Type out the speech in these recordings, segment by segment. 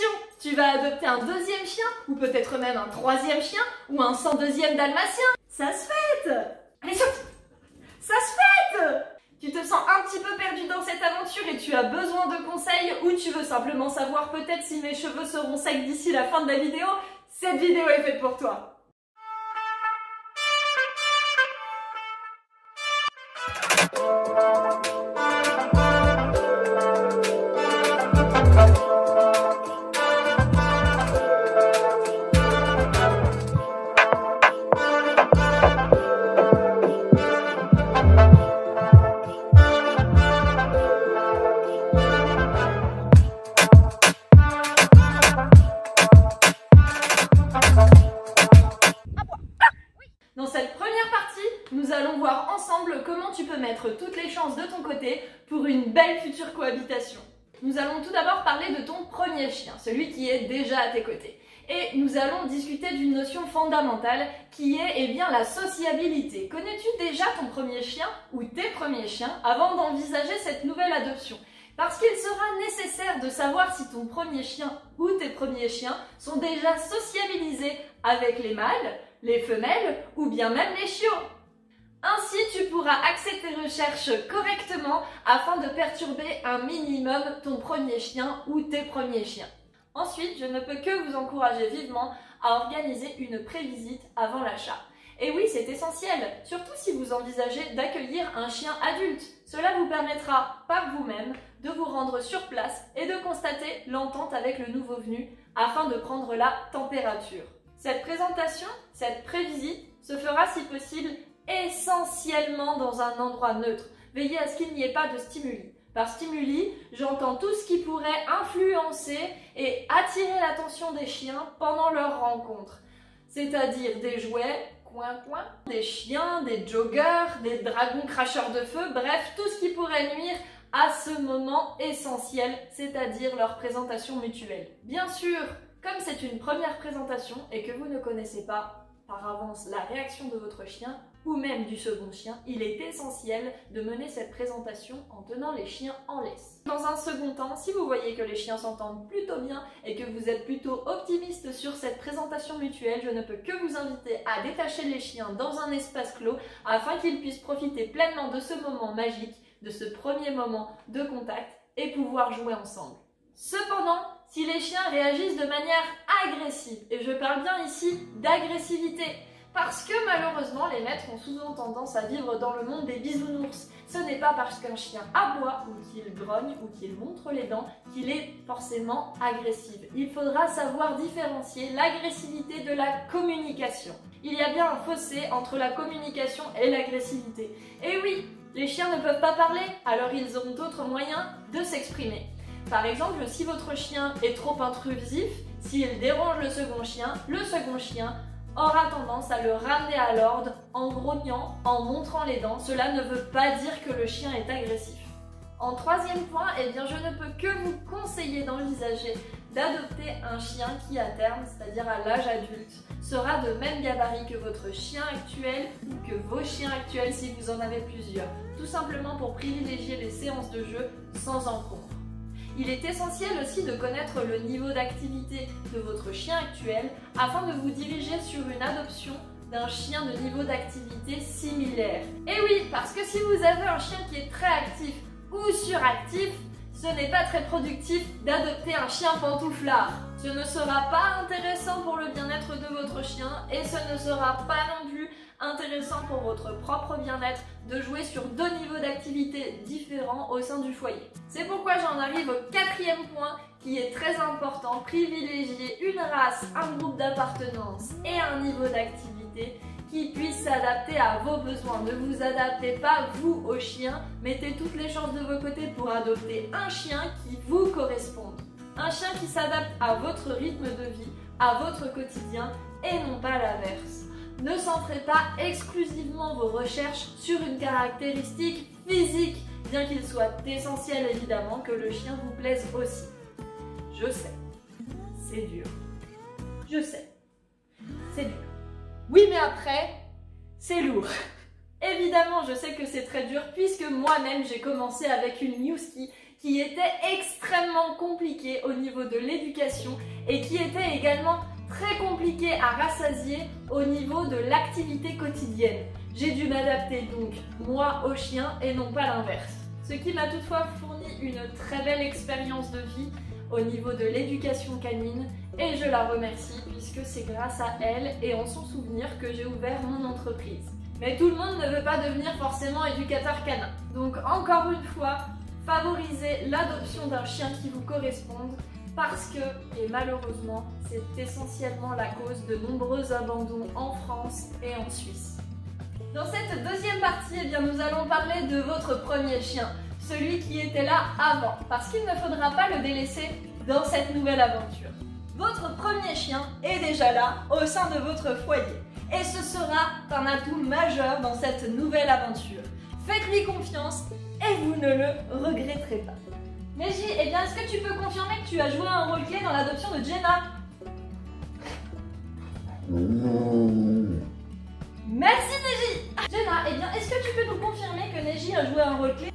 Attention, tu vas adopter un deuxième chien, ou peut-être même un troisième chien, ou un 102e dalmatien. Ça se fête! Allez, saute! Ça se fête! Tu te sens un petit peu perdu dans cette aventure et tu as besoin de conseils, ou tu veux simplement savoir peut-être si mes cheveux seront secs d'ici la fin de la vidéo, cette vidéo est faite pour toi. Dans cette première partie, nous allons voir ensemble comment tu peux mettre toutes les chances de ton côté pour une belle future cohabitation. Nous allons tout d'abord parler de ton premier chien, celui qui est déjà à tes côtés. Et nous allons discuter d'une notion fondamentale qui est la sociabilité. Connais-tu déjà ton premier chien ou tes premiers chiens avant d'envisager cette nouvelle adoption ? Parce qu'il sera nécessaire de savoir si ton premier chien ou tes premiers chiens sont déjà sociabilisés avec les mâles, les femelles ou bien même les chiots. Ainsi, tu pourras axer tes recherches correctement afin de perturber un minimum ton premier chien ou tes premiers chiens. Ensuite, je ne peux que vous encourager vivement à organiser une prévisite avant l'achat. Et oui, c'est essentiel, surtout si vous envisagez d'accueillir un chien adulte. Cela vous permettra par vous-même de vous rendre sur place et de constater l'entente avec le nouveau venu afin de prendre la température. Cette présentation, cette prévisite, se fera si possible essentiellement dans un endroit neutre. Veillez à ce qu'il n'y ait pas de stimuli. Par stimuli, j'entends tout ce qui pourrait influencer et attirer l'attention des chiens pendant leur rencontre. C'est-à-dire des jouets, coin-coin, des chiens, des joggers, des dragons cracheurs de feu, bref, tout ce qui pourrait nuire à ce moment essentiel, c'est-à-dire leur présentation mutuelle. Bien sûr, comme c'est une première présentation et que vous ne connaissez pas par avance la réaction de votre chien ou même du second chien, il est essentiel de mener cette présentation en tenant les chiens en laisse. Dans un second temps, si vous voyez que les chiens s'entendent plutôt bien et que vous êtes plutôt optimiste sur cette présentation mutuelle, je ne peux que vous inviter à détacher les chiens dans un espace clos afin qu'ils puissent profiter pleinement de ce moment magique, de ce premier moment de contact et pouvoir jouer ensemble. Cependant, si les chiens réagissent de manière agressive, et je parle bien ici d'agressivité, parce que malheureusement les maîtres ont souvent tendance à vivre dans le monde des bisounours. Ce n'est pas parce qu'un chien aboie ou qu'il grogne ou qu'il montre les dents qu'il est forcément agressif. Il faudra savoir différencier l'agressivité de la communication. Il y a bien un fossé entre la communication et l'agressivité. Et oui, les chiens ne peuvent pas parler, alors ils auront d'autres moyens de s'exprimer. Par exemple, si votre chien est trop intrusif, s'il dérange le second chien aura tendance à le ramener à l'ordre en grognant, en montrant les dents. Cela ne veut pas dire que le chien est agressif. En troisième point, je ne peux que vous conseiller d'envisager d'adopter un chien qui à terme, c'est-à-dire à l'âge adulte, sera de même gabarit que votre chien actuel ou que vos chiens actuels si vous en avez plusieurs. Tout simplement pour privilégier les séances de jeu sans encombre. Il est essentiel aussi de connaître le niveau d'activité de votre chien actuel afin de vous diriger sur une adoption d'un chien de niveau d'activité similaire. Et oui, parce que si vous avez un chien qui est très actif ou suractif, ce n'est pas très productif d'adopter un chien pantouflard. Ce ne sera pas intéressant pour le bien-être de votre chien et ce ne sera pas non plus intéressant pour votre propre bien-être de jouer sur deux niveaux d'activité différents au sein du foyer. C'est pourquoi j'en arrive au quatrième point qui est très important, privilégier une race, un groupe d'appartenance et un niveau d'activité qui puisse s'adapter à vos besoins. Ne vous adaptez pas vous au chien, mettez toutes les chances de vos côtés pour adopter un chien qui vous corresponde. Un chien qui s'adapte à votre rythme de vie, à votre quotidien et non pas l'inverse. Ne centrez pas exclusivement vos recherches sur une caractéristique physique, bien qu'il soit essentiel évidemment que le chien vous plaise aussi. Je sais, c'est dur. Je sais, c'est dur. Oui, mais après, c'est lourd. Évidemment, je sais que c'est très dur puisque moi-même j'ai commencé avec une Niuski qui était extrêmement compliqué au niveau de l'éducation et qui était également très compliqué à rassasier au niveau de l'activité quotidienne. J'ai dû m'adapter donc moi au chien et non pas l'inverse. Ce qui m'a toutefois fourni une très belle expérience de vie au niveau de l'éducation canine et je la remercie puisque c'est grâce à elle et en son souvenir que j'ai ouvert mon entreprise. Mais tout le monde ne veut pas devenir forcément éducateur canin. Donc encore une fois, favorisez l'adoption d'un chien qui vous corresponde parce que, et malheureusement, c'est essentiellement la cause de nombreux abandons en France et en Suisse. Dans cette deuxième partie, eh bien, nous allons parler de votre premier chien, celui qui était là avant, parce qu'il ne faudra pas le délaisser dans cette nouvelle aventure. Votre premier chien est déjà là, au sein de votre foyer, et ce sera un atout majeur dans cette nouvelle aventure. Faites-lui confiance et vous ne le regretterez pas. Neji, eh bien, est-ce que tu peux confirmer que tu as joué un rôle clé dans l'adoption de Jenna? Merci Neji. Jenna, eh bien, est-ce que tu peux nous confirmer que Neji a joué un rôle clé?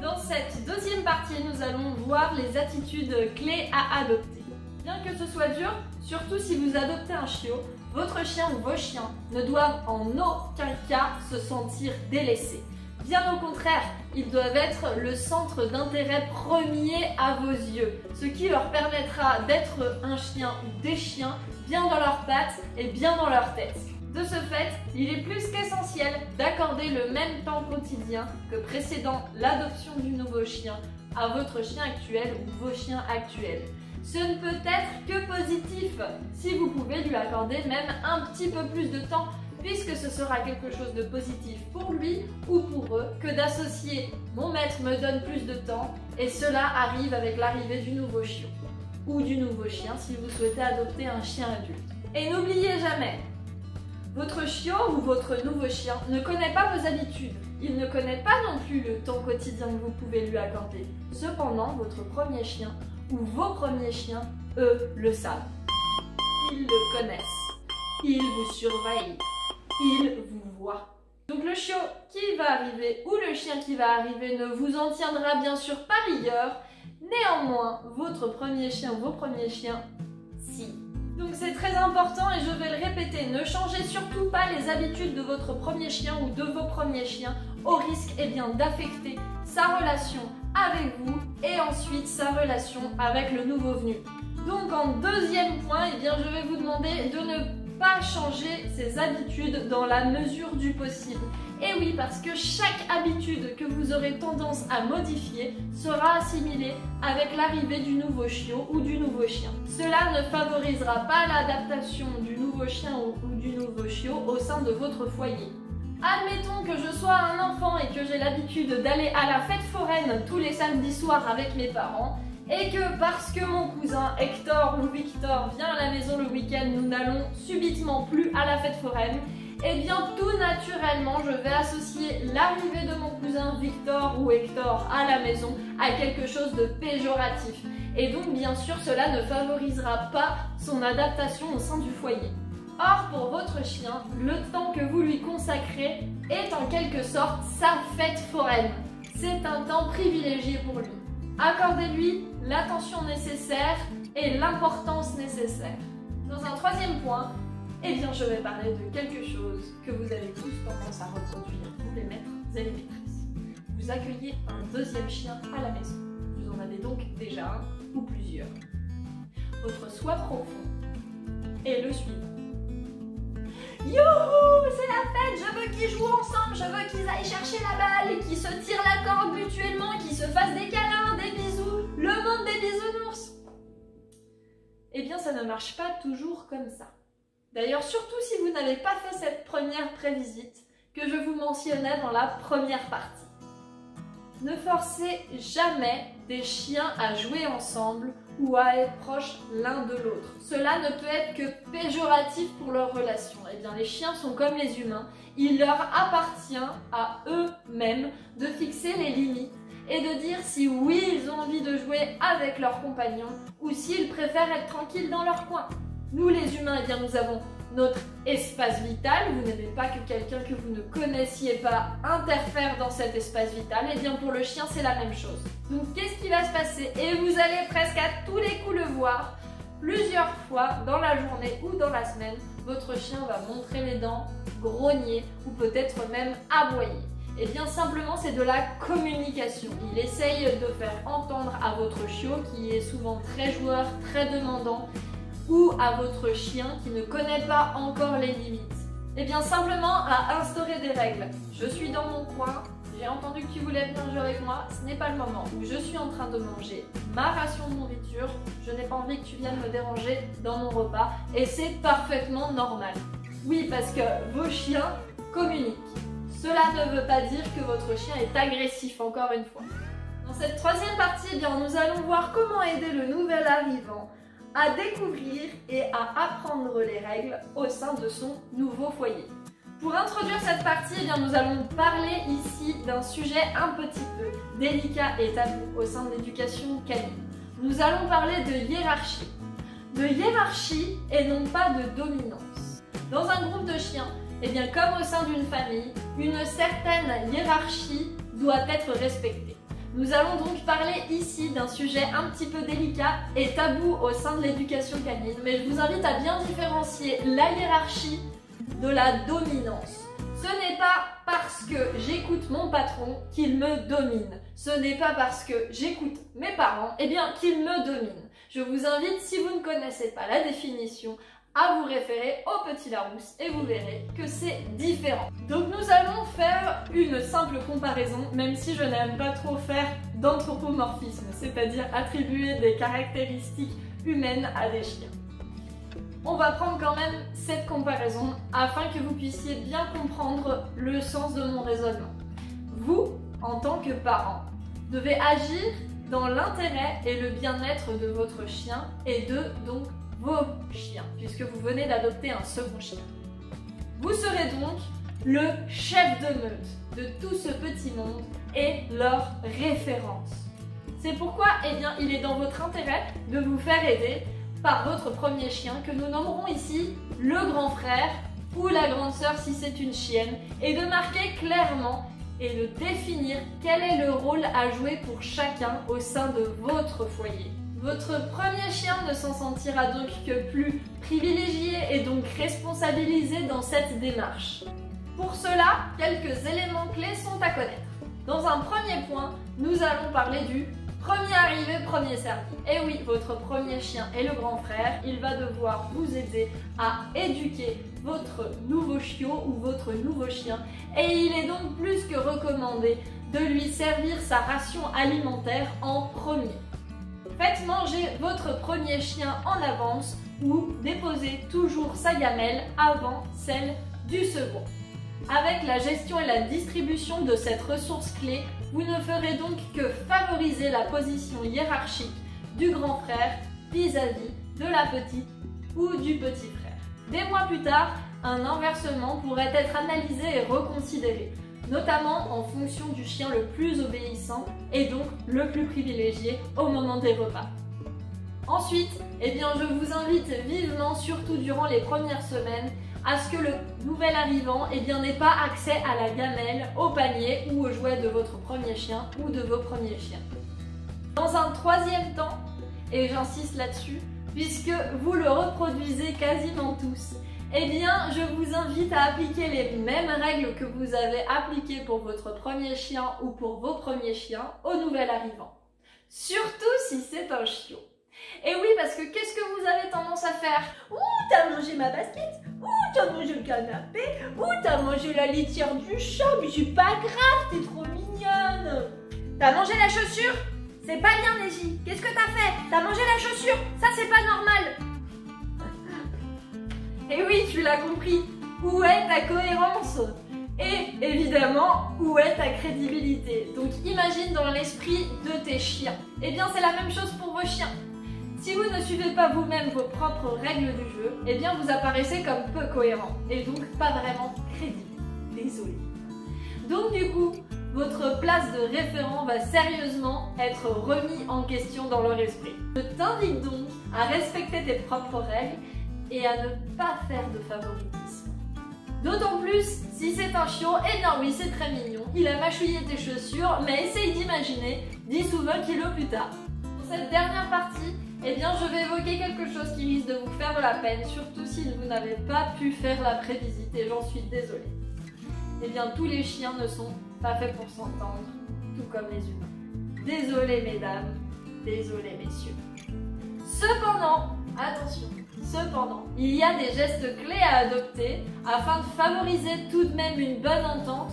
Dans cette deuxième partie, nous allons voir les attitudes clés à adopter. Bien que ce soit dur, surtout si vous adoptez un chiot, votre chien ou vos chiens ne doivent en aucun cas se sentir délaissés. Bien au contraire, ils doivent être le centre d'intérêt premier à vos yeux, ce qui leur permettra d'être un chien ou des chiens bien dans leurs pattes et bien dans leur tête. De ce fait, il est plus qu'essentiel d'accorder le même temps quotidien que précédant l'adoption du nouveau chien à votre chien actuel ou vos chiens actuels. Ce ne peut être que positif si vous pouvez lui accorder même un petit peu plus de temps puisque ce sera quelque chose de positif pour lui ou pour eux que d'associer « mon maître me donne plus de temps » et cela arrive avec l'arrivée du nouveau chiot ou du nouveau chien si vous souhaitez adopter un chien adulte. Et n'oubliez jamais, votre chiot ou votre nouveau chien ne connaît pas vos habitudes. Il ne connaît pas non plus le temps quotidien que vous pouvez lui accorder. Cependant, votre premier chien ou vos premiers chiens, eux, le savent. Ils le connaissent. Ils vous surveillent. Ils vous voient. Donc le chiot qui va arriver ou le chien qui va arriver ne vous en tiendra bien sûr pas rigueur. Néanmoins, votre premier chien ou vos premiers chiens, si. Donc c'est très important et je vais le répéter, ne changez surtout pas les habitudes de votre premier chien ou de vos premiers chiens au risque d'affecter sa relation avec vous et ensuite sa relation avec le nouveau venu. Donc en deuxième point, je vais vous demander de ne pas changer ses habitudes dans la mesure du possible. Et oui, parce que chaque habitude que vous aurez tendance à modifier sera assimilée avec l'arrivée du nouveau chiot ou du nouveau chien. Cela ne favorisera pas l'adaptation du nouveau chien ou du nouveau chiot au sein de votre foyer. Admettons que je sois un enfant et que j'ai l'habitude d'aller à la fête foraine tous les samedis soirs avec mes parents et que parce que mon cousin Hector ou Victor vient à la maison le week-end, nous n'allons subitement plus à la fête foraine, et bien tout naturellement je vais associer l'arrivée de mon cousin Victor ou Hector à la maison à quelque chose de péjoratif. Et donc bien sûr cela ne favorisera pas son adaptation au sein du foyer. Or pour votre chien, le temps que vous lui consacrez est en quelque sorte sa fête foraine. C'est un temps privilégié pour lui. Accordez-lui l'attention nécessaire et l'importance nécessaire. Dans un troisième point, je vais parler de quelque chose que vous avez tous tendance à reproduire, vous les maîtres et les maîtresses. Vous accueillez un deuxième chien à la maison. Vous en avez donc déjà un ou plusieurs. Votre souhait profond est le suivant. Youhou, c'est la fête, je veux qu'ils jouent ensemble, je veux qu'ils aillent chercher la balle, qu'ils se tirent la corde mutuellement, qu'ils se fassent des câlins, des bisous, le monde des bisounours. Eh bien, ça ne marche pas toujours comme ça. D'ailleurs, surtout si vous n'avez pas fait cette première prévisite que je vous mentionnais dans la première partie. Ne forcez jamais des chiens à jouer ensemble ou à être proches l'un de l'autre. Cela ne peut être que péjoratif pour leur relation. Eh bien, les chiens sont comme les humains. Il leur appartient à eux-mêmes de fixer les limites et de dire si oui, ils ont envie de jouer avec leurs compagnons ou s'ils préfèrent être tranquilles dans leur coin. Nous, les humains, nous avons notre espace vital. Vous n'aimez pas que quelqu'un que vous ne connaissiez pas interfère dans cet espace vital. Et bien, pour le chien, c'est la même chose. Donc qu'est-ce qui va se passer? Et vous allez presque à tous les coups le voir. Plusieurs fois dans la journée ou dans la semaine, votre chien va montrer les dents, grogner ou peut-être même aboyer. Et bien simplement c'est de la communication. Il essaye de faire entendre à votre chiot qui est souvent très joueur, très demandant, ou à votre chien qui ne connaît pas encore les limites. Et bien simplement à instaurer des règles. Je suis dans mon coin, j'ai entendu que tu voulais venir jouer avec moi, ce n'est pas le moment où je suis en train de manger ma ration de nourriture, je n'ai pas envie que tu viennes me déranger dans mon repas et c'est parfaitement normal. Oui, parce que vos chiens communiquent. Cela ne veut pas dire que votre chien est agressif, encore une fois. Dans cette troisième partie, eh bien, nous allons voir comment aider le nouvel arrivant à découvrir et à apprendre les règles au sein de son nouveau foyer. Pour introduire cette partie, eh bien, nous allons parler ici d'un sujet un petit peu délicat et tabou au sein de l'éducation canine. Nous allons parler de hiérarchie. De hiérarchie et non pas de dominance. Dans un groupe de chiens, eh bien, comme au sein d'une famille, une certaine hiérarchie doit être respectée. Nous allons donc parler ici d'un sujet un petit peu délicat et tabou au sein de l'éducation canine, mais je vous invite à bien différencier la hiérarchie de la dominance. Ce n'est pas parce que j'écoute mon patron qu'il me domine. Ce n'est pas parce que j'écoute mes parents, eh bien, qu'ils me dominent. Je vous invite, si vous ne connaissez pas la définition, à vous référer au Petit Larousse et vous verrez que c'est différent. Donc nous allons faire une simple comparaison, même si je n'aime pas trop faire d'anthropomorphisme, c'est-à-dire attribuer des caractéristiques humaines à des chiens. On va prendre quand même cette comparaison afin que vous puissiez bien comprendre le sens de mon raisonnement. Vous, en tant que parent, devez agir dans l'intérêt et le bien-être de votre chien et de donc vos chiens, puisque vous venez d'adopter un second chien. Vous serez donc le chef de meute de tout ce petit monde et leur référence. C'est pourquoi, eh bien, il est dans votre intérêt de vous faire aider par votre premier chien que nous nommerons ici le grand frère ou la grande sœur si c'est une chienne et de marquer clairement et de définir quel est le rôle à jouer pour chacun au sein de votre foyer. Votre premier chien ne s'en sentira donc que plus privilégié et donc responsabilisé dans cette démarche. Pour cela, quelques éléments clés sont à connaître. Dans un premier point, nous allons parler du premier arrivé, premier servi. Et oui, votre premier chien est le grand frère, il va devoir vous aider à éduquer votre nouveau chiot ou votre nouveau chien. Et il est donc plus que recommandé de lui servir sa ration alimentaire en premier. Faites manger votre premier chien en avance ou déposez toujours sa gamelle avant celle du second. Avec la gestion et la distribution de cette ressource clé, vous ne ferez donc que favoriser la position hiérarchique du grand frère vis-à-vis de la petite ou du petit frère. Des mois plus tard, un inversement pourrait être analysé et reconsidéré, notamment en fonction du chien le plus obéissant et donc le plus privilégié au moment des repas. Ensuite, eh bien, je vous invite vivement, surtout durant les premières semaines, à ce que le nouvel arrivant n'ait pas accès à la gamelle, au panier ou aux jouets de votre premier chien ou de vos premiers chiens. Dans un troisième temps, et j'insiste là-dessus, puisque vous le reproduisez quasiment tous, eh bien, je vous invite à appliquer les mêmes règles que vous avez appliquées pour votre premier chien ou pour vos premiers chiens au nouvel arrivant. Surtout si c'est un chiot. Et oui, parce que qu'est-ce que vous avez tendance à faire? Ouh, t'as mangé ma basket? Ouh, t'as mangé le canapé? Ouh, t'as mangé la litière du chat? Mais c'est pas grave, t'es trop mignonne. T'as mangé la chaussure? C'est pas bien, Neji. Qu'est-ce que t'as fait? T'as mangé la chaussure? Ça, c'est pas normal. Et oui, tu l'as compris. Où est ta cohérence? Et évidemment, où est ta crédibilité? Donc imagine dans l'esprit de tes chiens. Eh bien, c'est la même chose pour vos chiens. Si vous ne suivez pas vous-même vos propres règles du jeu, eh bien vous apparaissez comme peu cohérent et donc pas vraiment crédible. Désolé. Donc du coup, votre place de référent va sérieusement être remis en question dans leur esprit. Je t'invite donc à respecter tes propres règles et à ne pas faire de favoritisme. D'autant plus si c'est un chiot, eh bien oui, c'est très mignon, il a mâchouillé tes chaussures, mais essaye d'imaginer 10 ou 20 kilos plus tard. Pour cette dernière partie, eh bien, je vais évoquer quelque chose qui risque de vous faire de la peine, surtout si vous n'avez pas pu faire la prévisite, et j'en suis désolée. Eh bien, tous les chiens ne sont pas faits pour s'entendre, tout comme les humains. Désolée mesdames, désolés messieurs. Cependant, attention, il y a des gestes clés à adopter afin de favoriser tout de même une bonne entente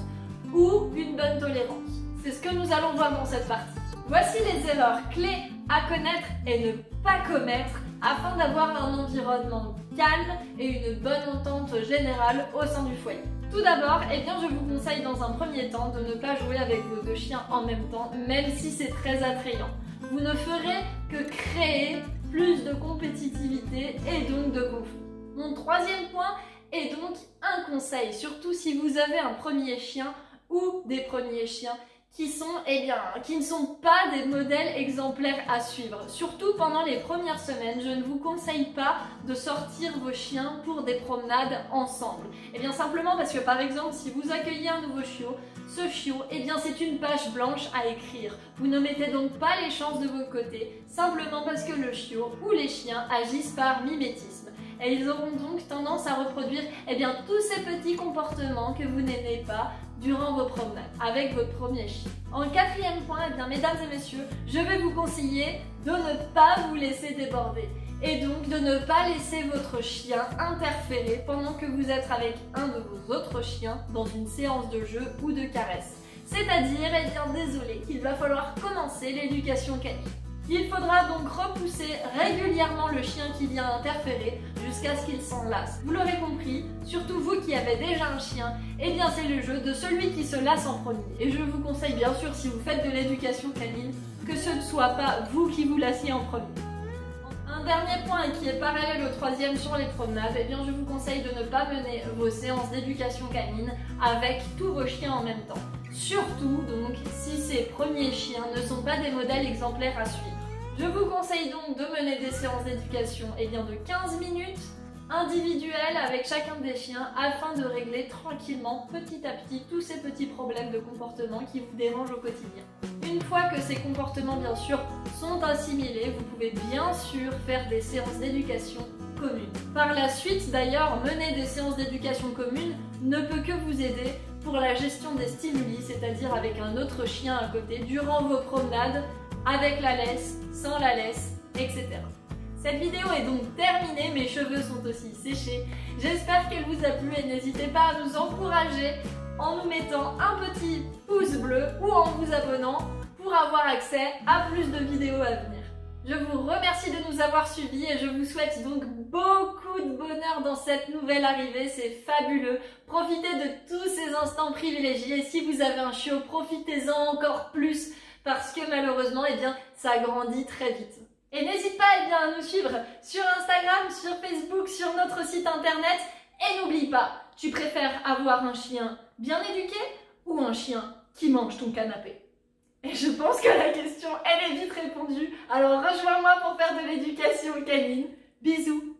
ou une bonne tolérance. C'est ce que nous allons voir dans cette partie. Voici les erreurs clés à connaître et ne pas commettre afin d'avoir un environnement calme et une bonne entente générale au sein du foyer. Tout d'abord, eh bien, je vous conseille dans un premier temps de ne pas jouer avec vos deux chiens en même temps, même si c'est très attrayant. Vous ne ferez que créer plus de compétitivité et donc de conflit. Mon troisième point est donc un conseil, surtout si vous avez un premier chien ou des premiers chiens qui ne sont pas des modèles exemplaires à suivre. Surtout pendant les premières semaines, je ne vous conseille pas de sortir vos chiens pour des promenades ensemble. Et bien simplement parce que par exemple, si vous accueillez un nouveau chiot, ce chiot, eh bien c'est une page blanche à écrire. Vous ne mettez donc pas les chances de votre côté, simplement parce que le chiot ou les chiens agissent par mimétisme. Et ils auront donc tendance à reproduire eh bien, tous ces petits comportements que vous n'aimez pas durant vos promenades avec votre premier chien. En quatrième point, eh bien, mesdames et messieurs, je vais vous conseiller de ne pas vous laisser déborder et donc de ne pas laisser votre chien interférer pendant que vous êtes avec un de vos autres chiens dans une séance de jeu ou de caresse. C'est-à-dire, eh bien, désolé, qu'il va falloir commencer l'éducation canine. Il faudra donc repousser régulièrement le chien qui vient interférer jusqu'à ce qu'il s'en lasse. Vous l'aurez compris, surtout vous qui avez déjà un chien, eh bien c'est le jeu de celui qui se lasse en premier. Et je vous conseille bien sûr, si vous faites de l'éducation canine, que ce ne soit pas vous qui vous lassiez en premier. Un dernier point qui est parallèle au troisième sur les promenades, eh bien je vous conseille de ne pas mener vos séances d'éducation canine avec tous vos chiens en même temps. Surtout donc si ces premiers chiens ne sont pas des modèles exemplaires à suivre. Je vous conseille donc de mener des séances d'éducation de 15 minutes individuelles avec chacun des chiens afin de régler tranquillement petit à petit tous ces petits problèmes de comportement qui vous dérangent au quotidien. Une fois que ces comportements bien sûr sont assimilés, vous pouvez bien sûr faire des séances d'éducation communes. Par la suite d'ailleurs, mener des séances d'éducation communes ne peut que vous aider pour la gestion des stimuli, c'est-à-dire avec un autre chien à côté durant vos promenades, avec la laisse, sans la laisse, etc. Cette vidéo est donc terminée, mes cheveux sont aussi séchés. J'espère qu'elle vous a plu et n'hésitez pas à nous encourager en nous mettant un petit pouce bleu ou en vous abonnant pour avoir accès à plus de vidéos à venir. Je vous remercie de nous avoir suivis et je vous souhaite donc beaucoup de bonheur dans cette nouvelle arrivée, c'est fabuleux. Profitez de tous ces instants privilégiés et si vous avez un chiot, profitez-en encore plus parce que malheureusement, eh bien, ça grandit très vite. Et n'hésite pas à nous suivre sur Instagram, sur Facebook, sur notre site internet et n'oublie pas, tu préfères avoir un chien bien éduqué ou un chien qui mange ton canapé? Et je pense que la question, elle est vite répondue. Alors rejoins-moi pour faire de l'éducation canine. Bisous!